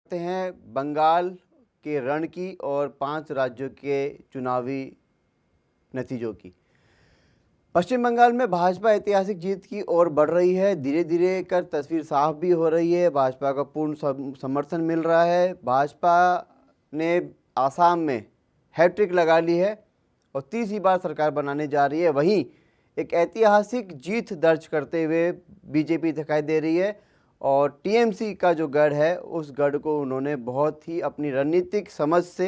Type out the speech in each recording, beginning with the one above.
करते हैं बंगाल के रण की और 5 राज्यों के चुनावी नतीजों की। पश्चिम बंगाल में भाजपा ऐतिहासिक जीत की ओर बढ़ रही है। धीरे धीरे कर तस्वीर साफ भी हो रही है। भाजपा का पूर्ण समर्थन मिल रहा है। भाजपा ने आसाम में हैट्रिक लगा ली है और तीसरी बार सरकार बनाने जा रही है। वहीं एक ऐतिहासिक जीत दर्ज करते हुए बीजेपी दिखाई दे रही है और टीएमसी का जो गढ़ है उस गढ़ को उन्होंने बहुत ही अपनी रणनीतिक समझ से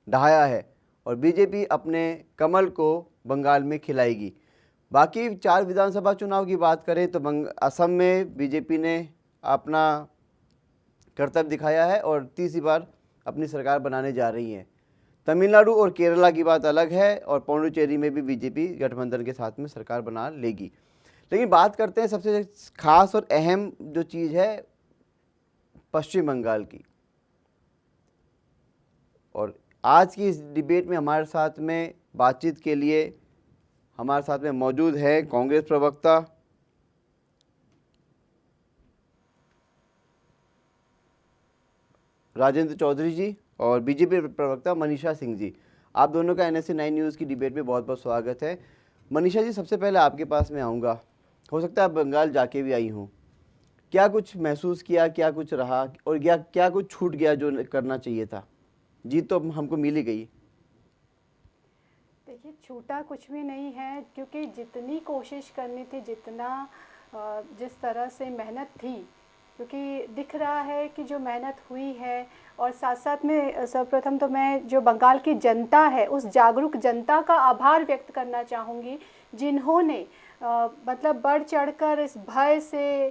ढाया है और बीजेपी अपने कमल को बंगाल में खिलाएगी। बाकी 4 विधानसभा चुनाव की बात करें तो असम में बीजेपी ने अपना कर्तव्य दिखाया है और तीसरी बार अपनी सरकार बनाने जा रही है। तमिलनाडु और केरला की बात अलग है और पौंडुचेरी में भी बीजेपी गठबंधन के साथ में सरकार बना लेगी। लेकिन बात करते हैं सबसे खास और अहम जो चीज़ है पश्चिम बंगाल की। और आज की इस डिबेट में हमारे साथ में बातचीत के लिए हमारे साथ में मौजूद है कांग्रेस प्रवक्ता राजेंद्र चौधरी जी और बीजेपी प्रवक्ता मनीषा सिंह जी। आप दोनों का NSA 9 न्यूज़ की डिबेट में बहुत बहुत स्वागत है। मनीषा जी, सबसे पहले आपके पास में आऊँगा। हो सकता है आप बंगाल जाके भी आई हों, क्या कुछ महसूस किया, क्या कुछ रहा और क्या कुछ छूट गया जो करना चाहिए था? जीत तो हमको मिल ही गई। देखिए, छूटा कुछ भी नहीं है, क्योंकि जितनी कोशिश करनी थी, जितना जिस तरह से मेहनत थी, क्योंकि दिख रहा है कि जो मेहनत हुई है। और साथ साथ में सर्वप्रथम तो मैं जो बंगाल की जनता है, उस जागरूक जनता का आभार व्यक्त करना चाहूँगी, जिन्होंने मतलब बढ़ चढ़कर इस भय से,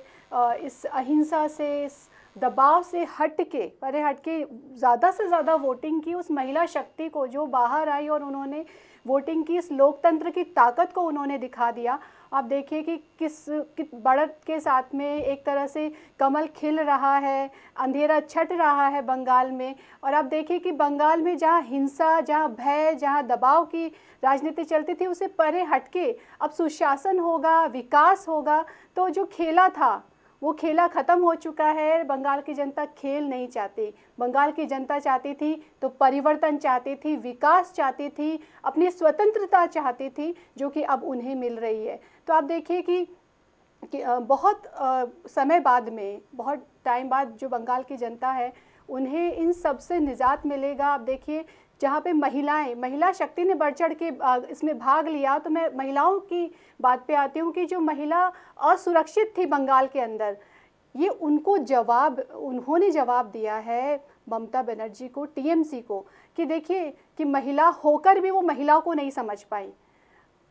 इस अहिंसा से, इस दबाव से हट के ज़्यादा से ज़्यादा वोटिंग की। उस महिला शक्ति को जो बाहर आई और उन्होंने वोटिंग की, इस लोकतंत्र की ताकत को उन्होंने दिखा दिया। आप देखिए कि किस बढ़त के साथ में एक तरह से कमल खिल रहा है, अंधेरा छट रहा है बंगाल में। और आप देखिए कि बंगाल में जहाँ हिंसा, जहाँ भय, जहाँ दबाव की राजनीति चलती थी, उसे परे हटके अब सुशासन होगा, विकास होगा। तो जो खेला था वो खेला ख़त्म हो चुका है। बंगाल की जनता खेल नहीं चाहती। बंगाल की जनता चाहती थी तो परिवर्तन चाहती थी, विकास चाहती थी, अपनी स्वतंत्रता चाहती थी, जो कि अब उन्हें मिल रही है। तो आप देखिए कि बहुत समय बाद में, बहुत टाइम बाद जो बंगाल की जनता है, उन्हें इन सब से निजात मिलेगा। आप देखिए, जहाँ पे महिला शक्ति ने बढ़ चढ़ के इसमें भाग लिया। तो मैं महिलाओं की बात पे आती हूँ कि जो महिला असुरक्षित थी बंगाल के अंदर, ये उन्होंने जवाब दिया है ममता बनर्जी को, टीएमसी को, कि देखिए कि महिला होकर भी वो महिला को नहीं समझ पाई।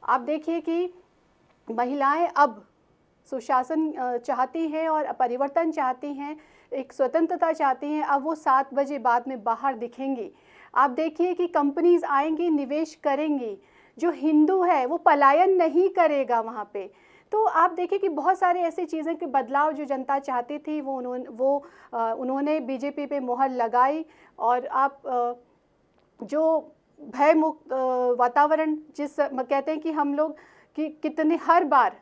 आप देखिए कि महिलाएं अब सुशासन चाहती हैं और परिवर्तन चाहती हैं, एक स्वतंत्रता चाहती हैं। अब वो 7 बजे बाद में बाहर दिखेंगी। आप देखिए कि कंपनीज आएंगी, निवेश करेंगी। जो हिंदू है वो पलायन नहीं करेगा वहाँ पे। तो आप देखिए कि बहुत सारी ऐसी चीज़ें कि बदलाव जो जनता चाहती थी, वो उन्होंने बीजेपी पे मुहर लगाई। और आप जो भय मुक्त वातावरण कहते हैं कि हम लोग कि कितने हर बार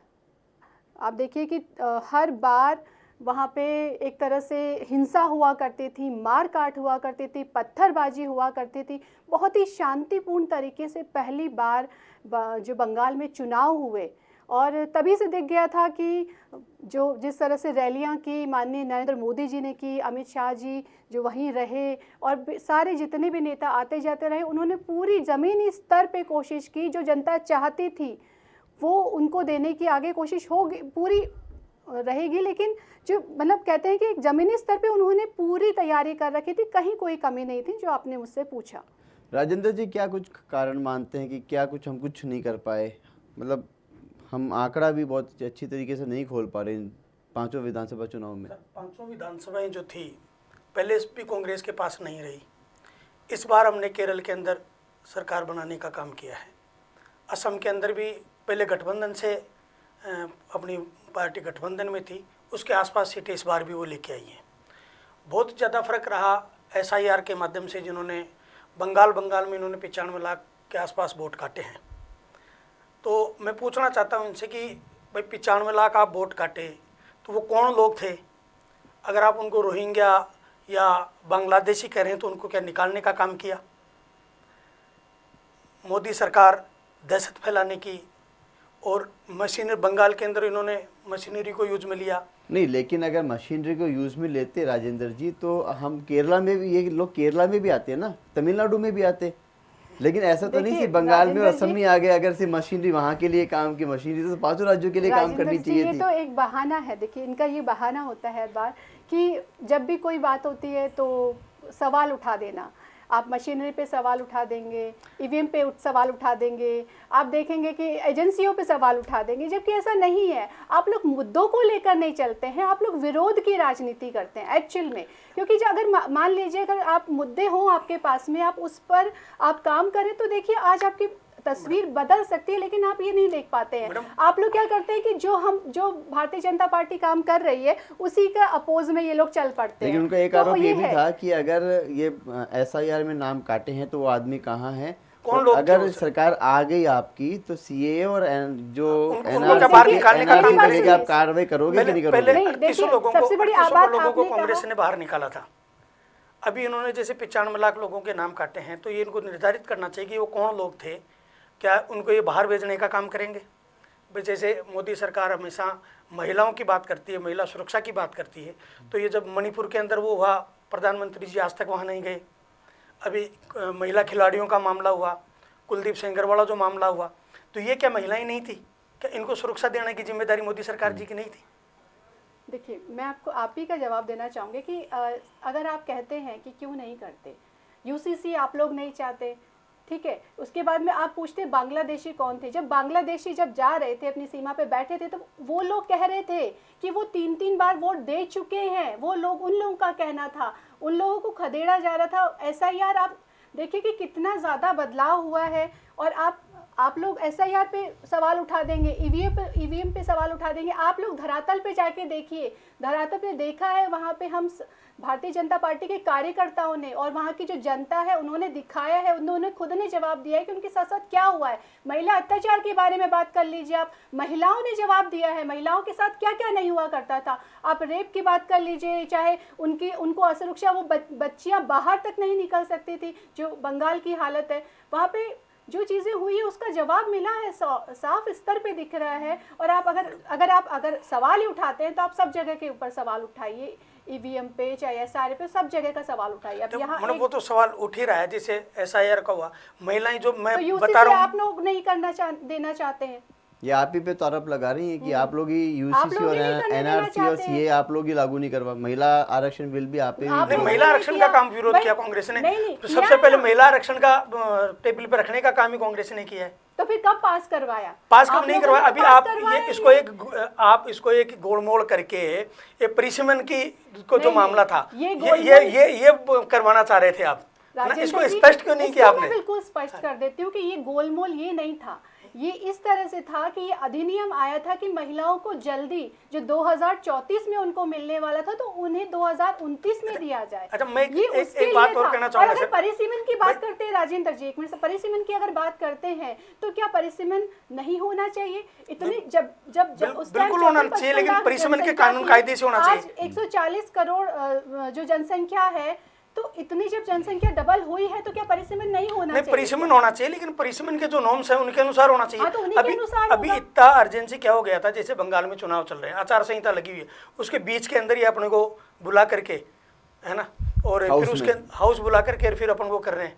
आप देखिए कि हर बार वहाँ पे एक तरह से हिंसा हुआ करती थी, मार काट हुआ करती थी, पत्थरबाजी हुआ करती थी। बहुत ही शांतिपूर्ण तरीके से पहली बार जो बंगाल में चुनाव हुए। और तभी से दिख गया था कि जो जिस तरह से रैलियां की माननीय नरेंद्र मोदी जी ने की, अमित शाह जी जो वहीं रहे, और सारे जितने भी नेता आते जाते रहे, उन्होंने पूरी ज़मीनी स्तर पे कोशिश की। जो जनता चाहती थी वो उनको देने की आगे कोशिश होगी, पूरी रहेगी। लेकिन जो मतलब कहते हैं कि एक ज़मीनी स्तर पे उन्होंने पूरी तैयारी कर रखी थी, कहीं कोई कमी नहीं थी, जो आपने मुझसे पूछा। राजेंद्र जी, क्या कुछ कारण मानते हैं कि क्या कुछ हम कुछ नहीं कर पाए? मतलब हम आंकड़ा भी बहुत अच्छी तरीके से नहीं खोल पा रहे इन 5 विधानसभा चुनाव में। 5 विधानसभाएं जो थी, पहले भी कांग्रेस के पास नहीं रही। इस बार हमने केरल के अंदर सरकार बनाने का काम किया है। असम के अंदर भी पहले गठबंधन से अपनी पार्टी गठबंधन में थी, उसके आसपास सीटें इस बार भी वो लेके आई हैं। बहुत ज़्यादा फर्क रहा SIR के माध्यम से, जिन्होंने बंगाल में इन्होंने 95 लाख के आसपास वोट काटे हैं। तो मैं पूछना चाहता हूं इनसे कि भाई 95 लाख आप वोट काटे, तो वो कौन लोग थे? अगर आप उनको रोहिंग्या या बांग्लादेशी कह रहे हैं तो उनको क्या निकालने का काम किया। मोदी सरकार दहशत फैलाने की और मशीनरी, बंगाल के अंदर इन्होंने मशीनरी को यूज में लिया। नहीं, लेकिन अगर मशीनरी को यूज में लेते राजेंद्र जी, तो हम केरला में भी, ये लोग केरला में भी आते हैं ना, तमिलनाडु में भी आते, लेकिन ऐसा तो नहीं देखिए, कि बंगाल में और राजेंद्र असम में आ गए। अगर से मशीनरी वहाँ के लिए काम की, मशीनरी तो पांचों राज्यों के लिए काम राजेंद्र करनी जी, चाहिए ये थी। तो एक बहाना है। देखिए, इनका ये बहाना होता है हर बार कि जब भी कोई बात होती है तो सवाल उठा देना। आप मशीनरी पे सवाल उठा देंगे, ईवीएम पे सवाल उठा देंगे, आप देखेंगे कि एजेंसियों पे सवाल उठा देंगे, जबकि ऐसा नहीं है। आप लोग मुद्दों को लेकर नहीं चलते हैं, आप लोग विरोध की राजनीति करते हैं एक्चुअल में। क्योंकि जो अगर मान लीजिए अगर आप मुद्दे हों आपके पास में, आप उस पर आप काम करें, तो देखिए आज आपकी तस्वीर बदल सकती है, लेकिन आप ये नहीं देख पाते हैं। आप लोग क्या करते हैं कि जो भारतीय जनता पार्टी काम कर रही है उसी का अपोज में ये लोग चल पड़ते हैं। लेकिन उनका एक तो आरोप ये भी है। था कि अगर ये एसआईआर में नाम काटे हैं तो वो आदमी कहाँ है, कौन तो लोग थे अगर वो? सरकार आ गई आपकी तो सीए और जो उनको एनआरसी क्या बाहर निकालने का एनआरसी काम को लेके करेंगे? आप कार्रवाई करोगे कि नहीं पहले करोगे? नहीं, 38 देखिए, लोगों को सबसे बड़ी 38 बात लोगों को आपने कांग्रेस कहा। ने बाहर निकाला था। अभी इन्होंने जैसे 95 लाख लोगों के नाम काटे हैं, तो ये इनको निर्धारित करना चाहिए कि वो कौन लोग थे, क्या उनको ये बाहर भेजने का काम करेंगे। भाई जैसे मोदी सरकार हमेशा महिलाओं की बात करती है, महिला सुरक्षा की बात करती है, तो ये जब मणिपुर के अंदर वो हुआ, प्रधानमंत्री जी आज तक वहाँ नहीं गए। अभी महिला खिलाड़ियों का मामला हुआ, कुलदीप सेंगर वाला जो मामला हुआ, तो ये क्या महिलाएं नहीं थी? क्या इनको सुरक्षा देने की जिम्मेदारी मोदी सरकार जी की नहीं थी? देखिए, मैं आपको आप ही का जवाब देना चाहूँगी कि अगर आप कहते हैं कि क्यों नहीं करते, यूसीसी आप लोग नहीं चाहते, ठीक है, उसके बाद में आप पूछते बांग्लादेशी कौन थे। जब बांग्लादेशी जब जा रहे थे अपनी सीमा पे बैठे थे, तो वो लोग कह रहे थे कि वो 3-3 बार वोट दे चुके हैं। वो लोग, उन लोगों का कहना था, उन लोगों को खदेड़ा जा रहा था। एसआईआर आप देखिए कि कितना ज़्यादा बदलाव हुआ है, और आप लोग एसआईआर पे सवाल उठा देंगे, ईवीएम पे सवाल उठा देंगे। आप लोग धरातल पे जाके देखिए, धरातल पे देखा है, वहाँ पे हम भारतीय जनता पार्टी के कार्यकर्ताओं ने और वहाँ की जो जनता है उन्होंने दिखाया है, उन्होंने खुद ने जवाब दिया है कि उनके साथ साथ क्या हुआ है। महिला अत्याचार के बारे में बात कर लीजिए आप, महिलाओं ने जवाब दिया है, महिलाओं के साथ क्या क्या नहीं हुआ करता था। आप रेप की बात कर लीजिए, चाहे उनको असुरक्षा, वो बच्चियाँ बाहर तक नहीं निकल सकती थी, जो बंगाल की हालत है, वहाँ पे जो चीज़ें हुई है उसका जवाब मिला है, साफ स्तर पे दिख रहा है। और आप अगर सवाल ही उठाते हैं तो आप सब जगह के ऊपर सवाल उठाइए, ईवीएम पे चाहे एसआईआर पे, सब जगह का सवाल उठाइए। अब यहाँ मतलब वो तो सवाल उठ ही रहा है, जैसे एसआईआर का हुआ, महिलाएं जो मैं तो बता रहा हूँ, आप लोग नहीं देना चाहते हैं। ये आप ही पे तो आरोप लगा रही हैं कि आप लोग ही आप यूसीसी लोग और ही नहीं करने देना एनआरसी और चाहते सीए आप लोग ही लागू नहीं करवा। महिला आरक्षण बिल भी आप ही आप नहीं, लोगों महिला ने आरक्षण किया। का काम विरोध भाई, किया कांग्रेस ने। नहीं, तो किया सबसे है पहले ना। महिला आरक्षण का टेबल पे रखने का काम ही कांग्रेस ने किया है। तो फिर कब पास करवाया? पास कब आप नहीं लोगों करवाया? ने अभी पास आप करवाया ये ही आप इसको एक गोलमोल करके ये परिसीमन की को जो नहीं, मामला था, ये ये करवाना चाह रहे थे आप, है ना? राजेंद्र इसको जी, स्पष्ट क्यों नहीं किया इसको मैं आपने? बिल्कुल स्पष्ट कर देती हूँ कि ये गोलमोल ये नहीं था। ये इस तरह से था कि ये अधिनियम आया था कि महिलाओं को जल्दी, जो 2034 में उनको मिलने वाला था, तो उन्हें 2029 में दिया जाए। अच्छा, मैं ये एक उसके बात लिए और था। कहना और चाहूंगा अगर सर। परिसीमन की बात करते हैं राजेंद्र जी, एक मिनट से, परिसीमन की अगर बात करते हैं तो क्या परिसीमन नहीं होना चाहिए? इतनी जब जब जब उस टाइम बिल्कुल होना 54 चाहिए, लेकिन लाख परिसीमन के जनसंख्या कानून थी। कायदे से होना आज चाहिए। 140 करोड़ जो जनसंख्या है, तो इतनी जब जनसंख्या डबल हुई है तो क्या परिसीमन नहीं होना नहीं, चाहिए? परिसीमन होना चाहिए, लेकिन परिसीमन के जो नॉर्म्स है उनके अनुसार होना चाहिए। हाँ, तो उन्हीं के अभी अनुसार अभी होगा। इतना अर्जेंसी क्या हो गया था, जैसे बंगाल में चुनाव चल रहे हैं, आचार संहिता लगी हुई है, उसके बीच के अंदर ही अपने को बुला करके, है ना, और फिर उसके हाउस बुला करके फिर अपन वो कर रहे हैं।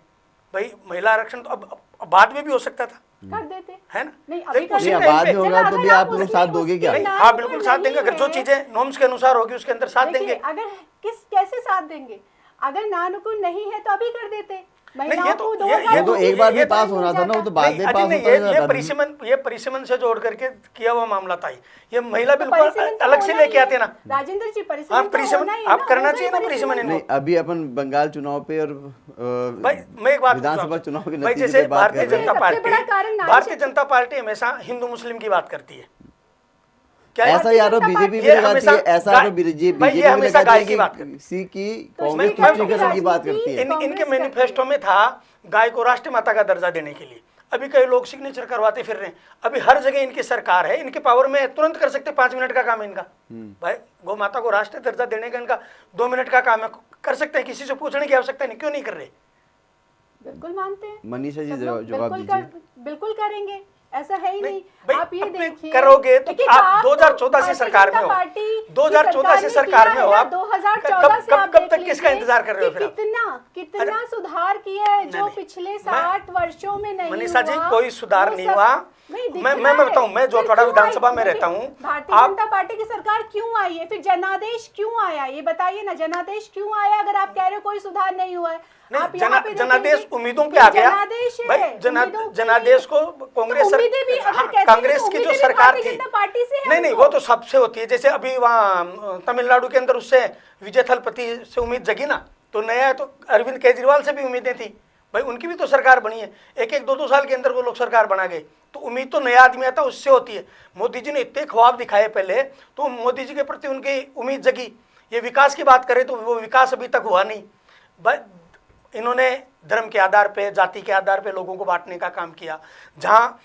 भाई महिला आरक्षण तो अब बाद में भी हो सकता था, कर देते, है ना? नहीं अभी लेकिन उसी नहीं, टाइम बाद पे- में होगा तो भी आप लोग साथ दोगे क्या? नहीं, हाँ बिल्कुल साथ देंगे, अगर जो चीजें नॉर्म्स के अनुसार होगी उसके अंदर साथ देखिए, देंगे। अगर कैसे साथ देंगे? अगर नानुकुल नहीं है तो अभी कर देते। महिलाओं ये को तो- 2029 ये तो एक बार ये में तो पास होना था ना, वो तो बाद में नहीं, पास नहीं, होता ये परिसीमन से जोड़ करके किया हुआ मामला था। ये महिला बिल को परिसीमन तो अलग से होना लेके ही आते है। ना। राजेंद्र जी, हाँ, परिसीमन तो परिसीमन होना ही है आप करना होगा चाहिए ही ना परिसीमन इनको। नहीं, अभी अपन बंगाल चुनाव पे और भाई मैं एक बात विधानसभा पूछूं आपसे। चुनाव के भाई नतीजे जैसे पे बात भारतीय कर रहे हैं। जनता सबसे बड़ा कारण नारी भारतीय शक्ति। जनता पार्टी हमेशा हिंदू मुस्लिम की बात करती है। क्या ऐसा ही आरोप जनता बीजेपी भी ये लगाती हमेशा है, ऐसा गाय- आरोप बीजेपी भाई, ये भी हमेशा लगाती गाय है की बात करती कि है। सी की तो कांग्रेस इसमें गाय की तुष्टीकरण की बात राजनीति- करती है। इनके कांग्रेस मैनिफेस्टो में था गाय को राष्ट्रीय माता का दर्जा देने के लिए। अभी कई लोग सिग्नेचर करवाते फिर रहे हैं। अभी हर जगह इनकी सरकार है, इनके पावर में तुरंत कर सकते, 5 मिनट का काम है इनका। भाई गौ माता को राष्ट्रीय दर्जा देने का इनका 2 मिनट का काम है, कर सकते हैं, किसी से पूछने की आवश्यकता नहीं, क्यों नहीं कर रहे? बिल्कुल मानते हैं मनीषा जी सब लोग, जवाब दीजिए। बिल्कुल करेंगे, ऐसा है ही नहीं। भाई, आप ये अपने देखिए, करोगे तो देखिए, आप 2014 से भारतीय सरकार में जनता हो, पार्टी की 2014 से सरकार में हो किया है आप, ना, 2014 से आप कब देख तक किसका लीजिए इंतजार कर रहे हो कि फिर आप? कितना सुधार किया है जो नहीं, पिछले 60 वर्षों में नहीं मनीषा जी, हुआ, कोई सुधार वो नहीं सब हुआ। नहीं दिख मैं रहा है। बताऊं, मैं फिर जोटवाड़ा क्यों विधानसभा आई? में रहता देखिए, हूं। भारतीय आप जनता पार्टी की सरकार क्यों आई है, फिर जनादेश क्यों आया, ये बताइए ना, जनादेश क्यों आया अगर आप कह रहे हो कोई सुधार नहीं हुआ है? आप यहाँ पे जनादेश देखेंगे, उम्मीदों पे आ गया जनादेश है, भाई। उम्मीदों पे जनादेश को कांग्रेस उम्मीदें भी अगर कहते हैं कांग्रेस तो की जो उम्मीदें भी सरकार भारतीय थी, जनता पार्टी से है नहीं नहीं, उनको। वो तो सबसे होती है। जैसे अभी वहाँ तमिलनाडु के अंदर उससे विजय थलपति से उम्मीद जगी ना, तो नया है, तो अरविंद केजरीवाल से भी उम्मीदें थी भाई, उनकी भी तो सरकार बनी है। एक एक 2-2 साल के अंदर वो लोग सरकार बना गए, तो उम्मीद तो नया आदमी आता उससे होती है। मोदी जी ने इतने ख्वाब दिखाए पहले, तो मोदी जी के प्रति उनकी उम्मीद जगी। ये विकास की बात करें तो वो विकास अभी तक हुआ नहीं भाई। इन्होंने धर्म के आधार पे, जाति के आधार पे लोगों को बांटने का काम किया। जहाँ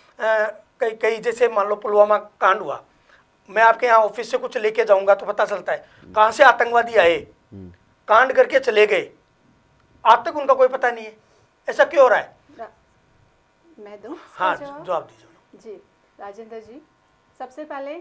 कई जैसे मान लो पुलवामा कांड हुआ, मैं आपके यहाँ ऑफिस से कुछ लेके जाऊंगा तो पता चलता है कहाँ से आतंकवादी आए, कांड करके चले गए, आज तक उनका कोई पता नहीं है। ऐसा क्यों हो रहा है? मैं दूं हाँ, इसका जवाब? जवाब दीजिए। जी राजेंद्र जी, सबसे पहले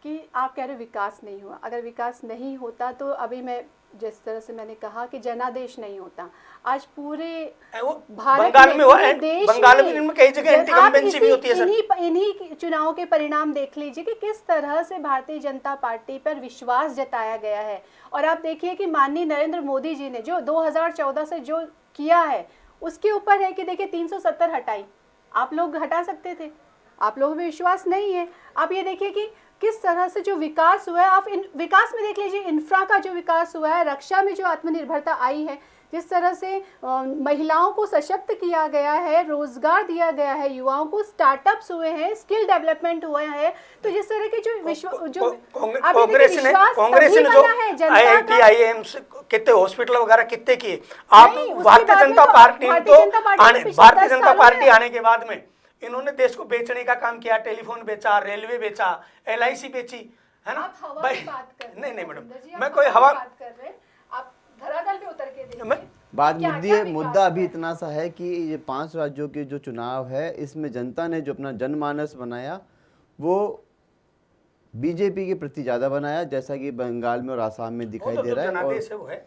कि आप कह रहे हो विकास नहीं हुआ, अगर विकास नहीं होता तो अभी मैं जिस तरह से मैंने कहा कि जनादेश नहीं होता, आज पूरे वो भारत बंगाल में हुआ, पूरे देश बंगाल में इनमें कई जगह एंटी आप कंवेंसी भी होती है सर। इन्हीं चुनावों के परिणाम देख लीजिए कि किस तरह से भारतीय जनता पार्टी पर विश्वास जताया गया है। और आप देखिए कि माननीय नरेंद्र मोदी जी ने जो 2014 से जो किया है उसके ऊपर है कि देखिए 370 हटाई, आप लोग हटा सकते थे, आप लोगों में विश्वास नहीं है। आप ये देखिए कि किस तरह से जो विकास हुआ है, आप विकास में देख लीजिए, इंफ्रा का जो विकास हुआ है, रक्षा में जो आत्मनिर्भरता आई है, जिस तरह से महिलाओं को सशक्त किया गया है, रोजगार दिया गया है, युवाओं को स्टार्टअप्स हुए हैं, स्किल डेवलपमेंट हुआ है, तो जिस तरह के जो कांग्रेस ने जो IIT IIMs कितने हॉस्पिटल वगैरह कितने किए। आप भारतीय जनता पार्टी भारतीय जनता पार्टी आने के बाद में इन्होंने देश को बेचने का काम किया, टेलीफोन बेचा, रेलवे बेचा, LIC बेची, है ना भाई। नहीं नहीं मैडम, मैं कोई हवा आप धरातल पे उतर के देखिए। मुद्दा अभी इतना सा है कि ये 5 राज्यों के जो चुनाव है, इसमें जनता ने जो अपना जनमानस बनाया वो बीजेपी के प्रति ज्यादा बनाया, जैसा कि बंगाल में और आसाम में दिखाई दे रहा है।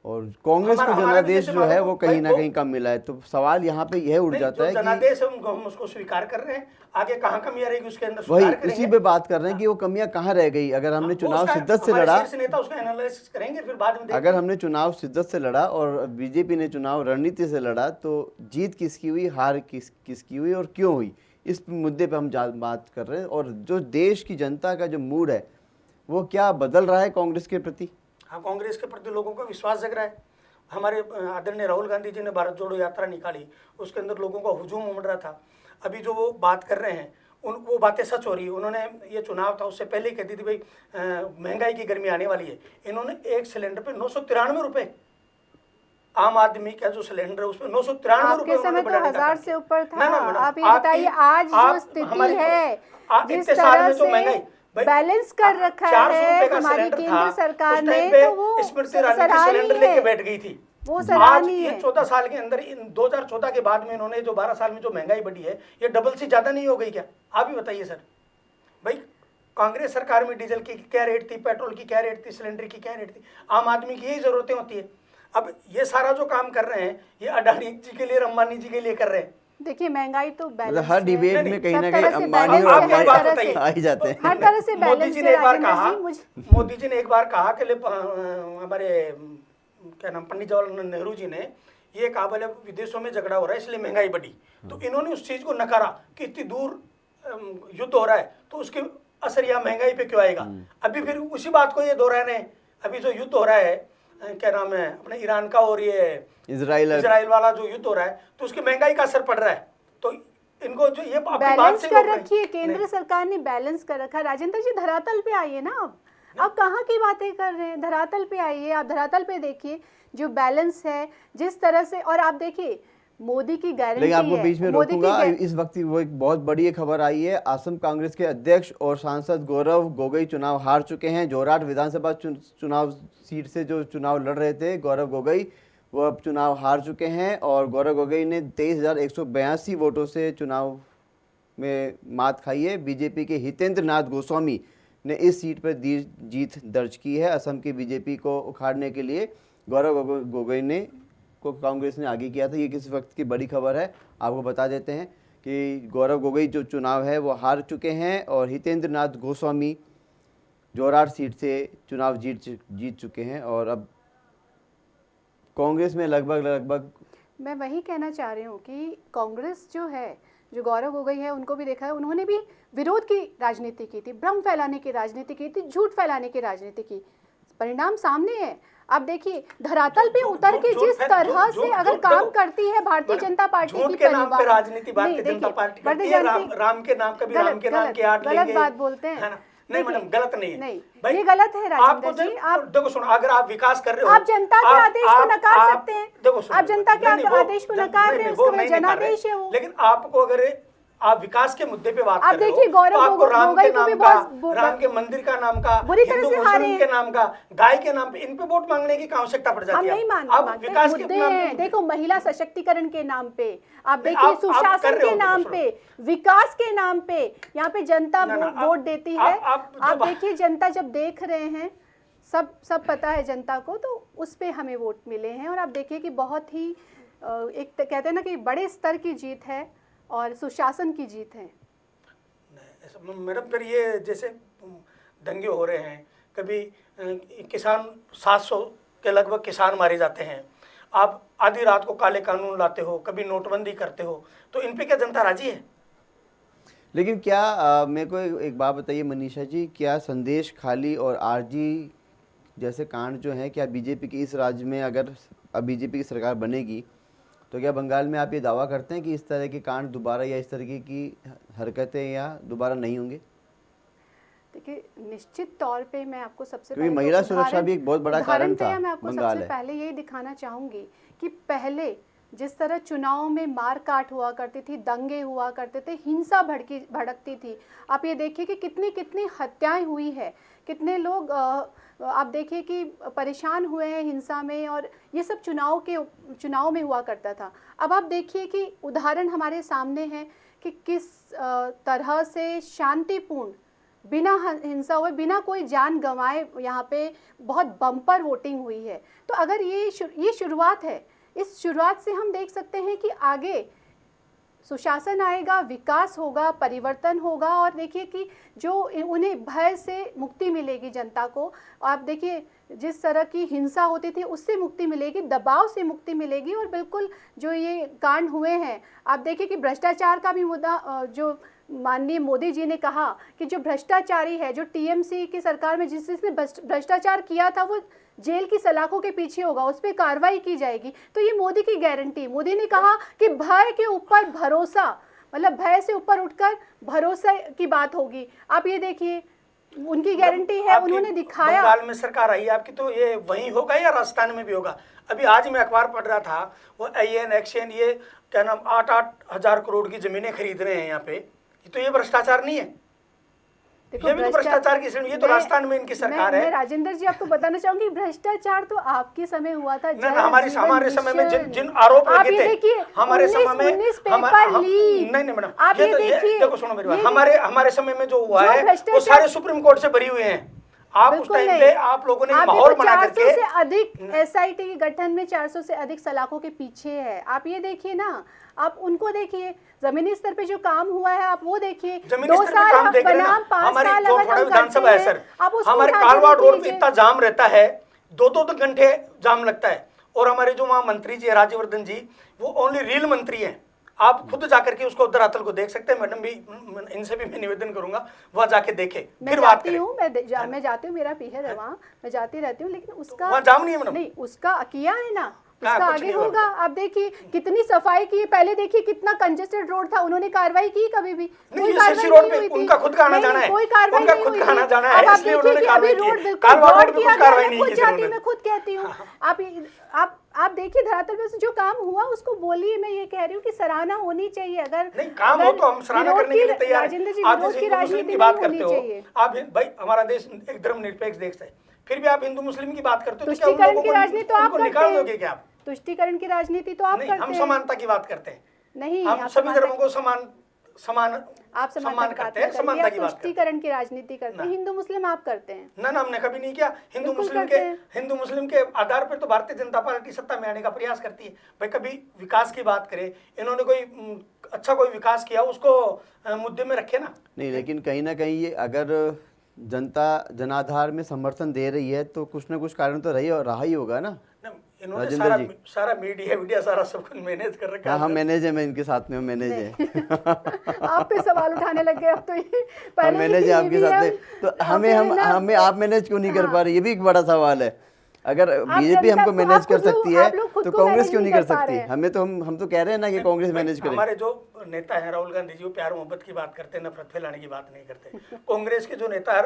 और कांग्रेस को जनादेश जो है वो कहीं ना कहीं कम मिला है। तो सवाल यहाँ पे यह उठ जाता है कि जनादेश हम उसको स्वीकार कर रहे हैं, आगे कहाँ कमियां रहेगी उसके अंदर वही सुधार करेंगे। उसी पे बात कर रहे हैं कि वो कमियां कहाँ रह गई। अगर हमने चुनाव शिद्दत से लड़ा, नेता उसका एनालिसिस करेंगे, फिर बाद में अगर हमने चुनाव शिद्दत से लड़ा और बीजेपी ने चुनाव रणनीति से लड़ा, तो जीत किसकी हुई, हार किसकी हुई और क्यों हुई, इस मुद्दे पे हम बात कर रहे हैं। और जो देश की जनता का जो मूड है वो क्या बदल रहा है कांग्रेस के प्रति। हाँ, कांग्रेस के प्रति लोगों का विश्वास जग रहा है। हमारे आदरणीय राहुल गांधी जी ने भारत जोड़ो यात्रा निकाली, उसके अंदर लोगों का हुजूम उमड़ रहा था। अभी जो वो बात कर रहे हैं वो बातें सच हो रही है। उन्होंने ये चुनाव था उससे पहले ही कहती थी भाई महंगाई की गर्मी आने वाली है। इन्होंने एक सिलेंडर पे 993 रुपए, आम आदमी का जो सिलेंडर है उसमें 993 रुपए समय तो 1000 से ऊपर था। ना, आप ये बताइए आज जो स्थिति है, जिस तरह से बैलेंस कर रखा है हमारी केंद्र सरकार ने, तो वो सिलेंडर लेके बैठ गई थी। वो सराहनीय है। 14 साल के अंदर 2014 के बाद में इन्होंने जो 12 साल में जो महंगाई बढ़ी है, ये डबल से ज्यादा नहीं हो गई क्या? आप ही बताइए सर। भाई कांग्रेस सरकार में डीजल की क्या रेट थी, पेट्रोल की क्या रेट थी, सिलेंडर की क्या रेट थी? आम आदमी की यही जरूरतें होती है। अब ये सारा जो काम कर रहे हैं ये अडानी जी के लिए, अंबानी जी के लिए कर रहे हैं। देखिए महंगाई तो बैलेंस हर डिबेट में कहीं ना कहीं अंबानी और अंबानी आ ही जाते हैं। हर तरह से मोदी जी ने एक बार कहा कि हमारे क्या नाम पंडित जवाहरलाल नेहरू जी ने ये कहा, बोले विदेशों में झगड़ा हो रहा है इसलिए महंगाई बढ़ी। तो इन्होंने उस चीज को नकारा कि इतनी दूर युद्ध हो रहा है तो उसके असर यहाँ महंगाई पे क्यों आएगा। अभी फिर उसी बात को ये दोहरा रहे हैं। अभी जो युद्ध हो रहा है, क्या नाम है अपने ईरान का और ये इजराइल वाला जो युद्ध हो रहा है, तो उसकी महंगाई का असर पड़ रहा है। तो इनको जो ये बैलेंस कर रखी है, केंद्र सरकार ने बैलेंस कर रखा है। राजेंद्र जी धरातल पे आइए ना, आप कहाँ की बातें कर रहे हैं, धरातल पे आइए, आप धरातल पे देखिए जो बैलेंस है जिस तरह से। और आप देखिए मोदी की गारंटी लेकिन आपको है। बीच में मोदी की रोकूंगा, इस वक्त वो एक बहुत बड़ी खबर आई है। असम कांग्रेस के अध्यक्ष और सांसद गौरव गोगोई चुनाव हार चुके हैं। जोरहाट विधानसभा चुनाव सीट से जो चुनाव लड़ रहे थे गौरव गोगोई, वो अब चुनाव हार चुके हैं और गौरव गोगोई ने 23,182 वोटों से चुनाव में मात खाई है। बीजेपी के हितेंद्र नाथ गोस्वामी ने इस सीट पर जीत दर्ज की है। असम की बीजेपी को उखाड़ने के लिए गौरव गोगोई ने को कांग्रेस ने आगे किया था। ये किस वक्त की बड़ी खबर है आपको बता देते हैं कि गौरव गोगोई जो चुनाव है वो हार चुके हैं और हितेंद्र नाथ गोस्वामी जोरहाट सीट से चुनाव जीत चुके हैं और अब कांग्रेस में लगभग मैं वही कहना चाह रही हूँ कि कांग्रेस जो है, जो गौरव गोगोई है, उनको भी देखा है, उन्होंने भी विरोध की राजनीति की थी, भ्रम फैलाने की राजनीति की थी, झूठ फैलाने की राजनीति की। परिणाम सामने है। आप देखिए धरातल पे उतर के जिस तरह से अगर काम करती है भारतीय जनता पार्टी की, के नाम पे राजनीति भारतीय जनता पार्टी करती है। राम के नाम, कभी राम के नाम के आठ लेंगे, गलत बात बोलते हैं। नहीं मैडम, गलत नहीं है। नहीं, ये गलत है राजेंद्र जी। आप देखो सुनो, अगर आप विकास कर रहे हो, आप जनता के आदेश को नकार सकते हैं। देखो सुनो, आप जनता के आदेश को नकार रहे हैं, उसका जनादेश है वो। लेकिन आपको अगर आप विकास के मुद्दे पे बात कर रहे हो, देखिए गौरव तो आपको राम गोगोई के को नाम भी का, बहुत राम के मंदिर का नाम का, बुरी तरह हिंदू से हारे मुस्लिम के नाम का, गाय के नाम पे, इन पे वोट मांगने की आवश्यकता पड़ हम जाती है। नहीं आप मानते, विकास के मुद्दे नाम हैं। पे, देखो महिला सशक्तिकरण के नाम पे, आप नहीं, देखिए आप सुशासन कर रहे के हो, नाम सुनो। पे, विकास के नाम पे, यहाँ पे जनता ना, वोट देती है। आप आप देखिए जनता जब देख रहे हैं, सब पता है जनता को, तो उस पे हमें वोट मिले हैं। और आप देखिए कि बहुत ही एक कहते हैं ना कि बड़े स्तर की जीत है और सुशासन की जीत है। मैडम फिर ये जैसे दंगे हो रहे हैं, कभी किसान 700 के लगभग किसान मारे जाते हैं, आप आधी रात को काले कानून लाते हो, कभी नोटबंदी करते हो, तो इन पे क्या जनता राजी है? लेकिन क्या मेरे को एक बात बताइए मनीषा जी, क्या संदेश खाली और आरजी जैसे कांड जो हैं, क्या बीजेपी की इस राज्य में अगर अब बीजेपी की सरकार बनेगी तो क्या बंगाल में आप ये दावा करते हैं कि इस तरह के कांड दोबारा या इस तरह की हरकतें या दोबारा नहीं होंगे? देखिए निश्चित तौर पे मैं आपको सबसे क्योंकि पहले महिला सुरक्षा भी एक बहुत बड़ा कारण था। मैं आपको बंगाल सबसे पहले यही दिखाना चाहूंगी कि पहले जिस तरह चुनाव में मार काट हुआ करती थी, दंगे हुआ करते थे, हिंसा भड़कती थी, आप ये देखिए कि कितनी हत्याएं हुई है, कितने लोग आप देखिए कि परेशान हुए हैं हिंसा में, और ये सब चुनाव में हुआ करता था। अब आप देखिए कि उदाहरण हमारे सामने है कि किस तरह से शांतिपूर्ण, बिना हिंसा हुए, बिना कोई जान गंवाए यहाँ पे बहुत बम्पर वोटिंग हुई है। तो अगर ये शुरुआत है, इस शुरुआत से हम देख सकते हैं कि आगे सुशासन आएगा, विकास होगा, परिवर्तन होगा, और देखिए कि जो उन्हें भय से मुक्ति मिलेगी जनता को। आप देखिए जिस तरह की हिंसा होती थी उससे मुक्ति मिलेगी, दबाव से मुक्ति मिलेगी। और बिल्कुल जो ये कांड हुए हैं, आप देखिए कि भ्रष्टाचार का भी मुद्दा, जो माननीय मोदी जी ने कहा कि जो भ्रष्टाचारी है, जो टीएमसी की सरकार में जिसने भ्रष्टाचार किया था, वो जेल की सलाखों के पीछे होगा, उस पर कार्रवाई की जाएगी। तो ये मोदी की गारंटी। मोदी ने कहा कि भय के ऊपर भरोसा, मतलब भय से ऊपर उठकर भरोसा की बात होगी। आप ये देखिए उनकी गारंटी है, उन्होंने दिखाया। बंगाल में सरकार आई आपकी, तो ये वहीं होगा या राजस्थान में भी होगा? अभी आज मैं अखबार पढ़ रहा था, वो AN एक्शन, ये क्या नाम, 8-8 हजार करोड़ की जमीनें खरीद रहे हैं यहाँ पे। तो ये भ्रष्टाचार नहीं है? ये भी तो भ्रष्टाचार की श्रेणी, ये तो राजस्थान में इनकी सरकार है। मैं राजेंद्र जी आपको बताना चाहूंगी, भ्रष्टाचार तो आपके समय हुआ था। हमारे समय में जिन आरोप लगे थे, हमारे समय में नहीं मैडम, देखो सुनो मेरी बात, हमारे समय में जो हुआ है वो सारे सुप्रीम कोर्ट से भरी हुए हैं। आप उस टाइम पे आप लोगों ने माहौल बना करके 400 से अधिक SIT के गठन में 400 से अधिक सलाखों के पीछे है। आप ये देखिए ना, आप उनको देखिए, जमीनी स्तर पे जो काम हुआ है आप वो देखिए। 2 साल बनाम 5 साल अगर विधानसभा है सर, हमारे कालवाड़ रोड पे इतना जाम रहता है, 2-2 घंटे जाम लगता है। और हमारे जो वहाँ मंत्री जी है राज्यवर्धन जी, वो ओनली रील मंत्री हैं। आप खुद जाकर के उसको धरातल को देख सकते हैं। मैडम भी, इनसे भी मैं निवेदन करूंगा वहाँ जाके देखें, फिर बात करें। मैं जाती हूँ, मेरा पीहर है वहाँ, मैं जाती रहती हूँ, लेकिन उसका वहाँ जाम नहीं है मैडम। नहीं, उसका किया है ना, कहाँ इसका कुछ आगे नहीं हुआ होगा। आप देखिए कितनी सफाई की, पहले देखिए कितना कंजेस्टेड रोड था, उन्होंने कार्रवाई की कभी भी? नहीं, कोई ये कार्रवाई सीसी रोड नहीं पे हुई थी। उनका खुद का आना नहीं, जाना है, कोई कार्रवाई उनका नहीं खुद हुई का थी। आना जाना अब है, आप इसलिए देखिए उन्होंने कि कार्रवाई अभी की है। रोड बिल्कुल कालवा रोड ब्लॉक पे किया कुछ गया कार्रवाई है, नहीं खुद की जाती उन्होंने। हूँ, मैं खुद कहती हूँ। आप देखिए धरातल पे से जो काम हुआ उसको बोलिए। मैं ये कह रही हूँ कि सराहना होनी चाहिए। अगर नहीं, काम हो तो हम सराहना विरोध करने के लिए की- तैयार राजेंद्र जी, हैं। आप विरोध जैसे की हिंदू मुस्लिम राजनीति की नहीं बात होनी करते चाहिए। हो, आप भाई हमारा देश एक धर्मनिरपेक्ष देश है, फिर भी आप हिंदू मुस्लिम की बात करते हो, तो क्या उन तुष्टीकरण लोगों की को राजनीति तो आप उनको करते निकाल हैं। दोगे क्या आप? तुष्टीकरण की राजनीति तो आप नहीं, करते हम हैं। समानता की बात करते हैं। नहीं, हम आप सभी समानता धर्मों को समान समान आप समानता सम्मान की बात करते नहीं हैं, करेंगे, समानता आप की बात करते हैं। तुष्टीकरण की राजनीति करते हैं। ना। हिंदू मुस्लिम आप करते हैं। ना हमने कभी नहीं किया। बिल्कुल करते हैं। हिंदू मुस्लिम के आधार पर तो भारतीय जनता पार्टी सत्ता में आने का प्रयास करती है। भाई कभी विकास की बात करें, इन्होंने कोई अच्छा कोई विकास किया उसको मुद्दे में रखे ना। नहीं, लेकिन कहीं ना कहीं ये अगर जनता जनाधार में समर्थन दे रही है तो कुछ ना कुछ कारण तो रहा ही होगा ना। इन्होंने राजेंद्र सारा मीडिया सारा सब कुछ मैनेज कर रखा हाँ हाँ, है। मैनेज है, मैं इनके साथ में हूँ, मैनेज है। आप पे सवाल उठाने लग गए अब तो। ये हाँ, पहले मैनेज है आपके साथ में, EVM तो और हमें फिर ना- हमें आप मैनेज क्यों नहीं कर पा रहे, ये भी एक बड़ा सवाल है। अगर बीजेपी जनता हमको को- मैनेज आप कर खुद लोग- सकती है आप लोग खुद तो को कांग्रेस मैनेज क्यों नहीं नहीं कर कर पा सकती? रहे हैं। हमें तो हम तो कह रहे हैं ना कि कांग्रेस मैनेज करे। हमारे जो नेता है राहुल गांधी जी, वो प्यार मोहब्बत की बात करते हैं, नफरत फैलाने की बात नहीं करते। कांग्रेस के जो नेता है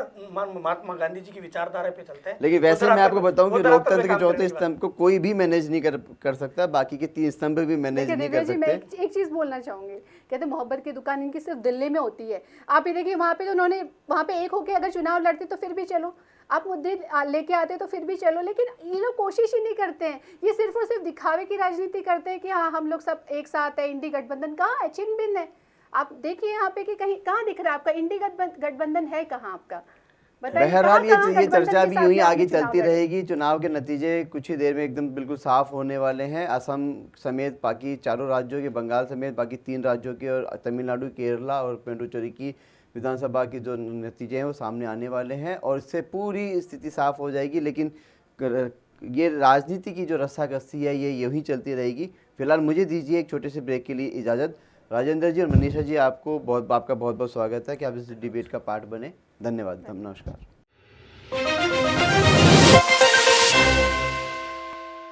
महात्मा गांधी जी की विचारधारा पे चलते हैं। लेकिन वैसे वो मैं धरातल आपको पे- बताऊं वो कि धरातल पे लोकतंत्र के काम करने चौथे की बात। स्तंभ को कोई भी मैनेज नहीं कर सकता, बाकी के 3 स्तंभ भी मैनेज देखिए नहीं दिव्या कर जी, मैं सकते। एक चीज बोलना चाहूंगी। कहते हैं मोहब्बत की दुकान इनकी सिर्फ दिल्ली में होती है। आप ये देखिए वहाँ पे तो उन्होंने वहाँ पे एक होके अगर चुनाव लड़ते तो फिर भी चलो, आप मुद्दे लेके आते तो फिर भी चलो, लेकिन ये लोग कोशिश ही नहीं करते हैं। ये सिर्फ और सिर्फ दिखावे की राजनीति करते हैं कि हाँ हम लोग सब एक साथ है। इंडी गठबंधन कहाँ है? छिन्न भिन्न है। आप देखिए यहाँ पे कि कहीं कहाँ दिख रहा है आपका इंडी गठबंधन है कहाँ आपका? बताइए बहरहाल कहाँ ये गठबंधन चर्चा के भी साथ यूं ही में आपने आगे चुनाव चलती लड़े? रहेगी। चुनाव के नतीजे कुछ ही देर में एकदम बिल्कुल साफ होने वाले हैं। असम समेत बाकी 4 राज्यों के, बंगाल समेत बाकी 3 राज्यों के और तमिलनाडु, केरला और पुडुचेरी की विधानसभा के जो नतीजे हैं वो सामने आने वाले हैं और इससे पूरी स्थिति साफ हो जाएगी। लेकिन ये राजनीति की जो रस्साकसी है ये यूं ही चलती रहेगी। फिलहाल मुझे दीजिए एक छोटे से ब्रेक के लिए इजाज़त। राजेंद्र जी और मनीषा जी, आपका बहुत बहुत स्वागत है कि आप इस डिबेट का पार्ट बने। धन्यवाद, नमस्कार।